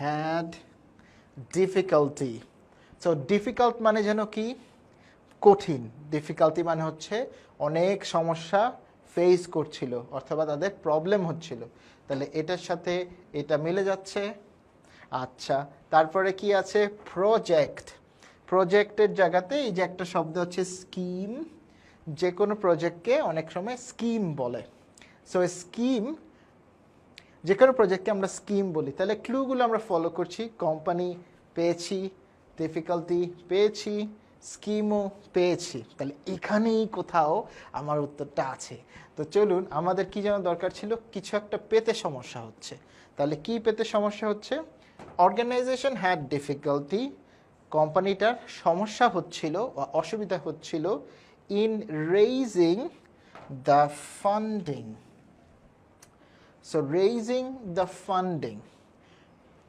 Had difficulty. So difficult মানে যেন কি, কঠিন। ডিফিকাল্টি মানে হচ্ছে অনেক সমস্যা ফেস করছিল অথবা তাদের প্রবলেম হচ্ছিল। তাহলে এটার সাথে এটা মিলে যাচ্ছে। আচ্ছা, তারপরে কি আছে, প্রজেক্ট। প্রজেক্টের জায়গাতে এই যে একটা শব্দ হচ্ছে স্কিম। যে কোনো প্রজেক্টকে অনেক সময় স্কিম বলে। সো স্কিম, যে কোনো প্রজেক্টকে আমরা স্কিম বলি। তাহলে ক্লুগুলো আমরা ফলো করছি। কোম্পানি পেয়েছি, ডিফিকাল্টি পেয়েছি, স্কিমও পেয়েছি। তাহলে এখানেই কোথাও আমার উত্তরটা আছে। তো চলুন, আমাদের কি যেন দরকার ছিল, কিছু একটা পেতে সমস্যা হচ্ছে। তাহলে কি পেতে সমস্যা হচ্ছে, অর্গানাইজেশন হ্যাড ডিফিকাল্টি, কোম্পানিটার সমস্যা হচ্ছিল বা অসুবিধা হচ্ছিল in raising the funding. So raising the funding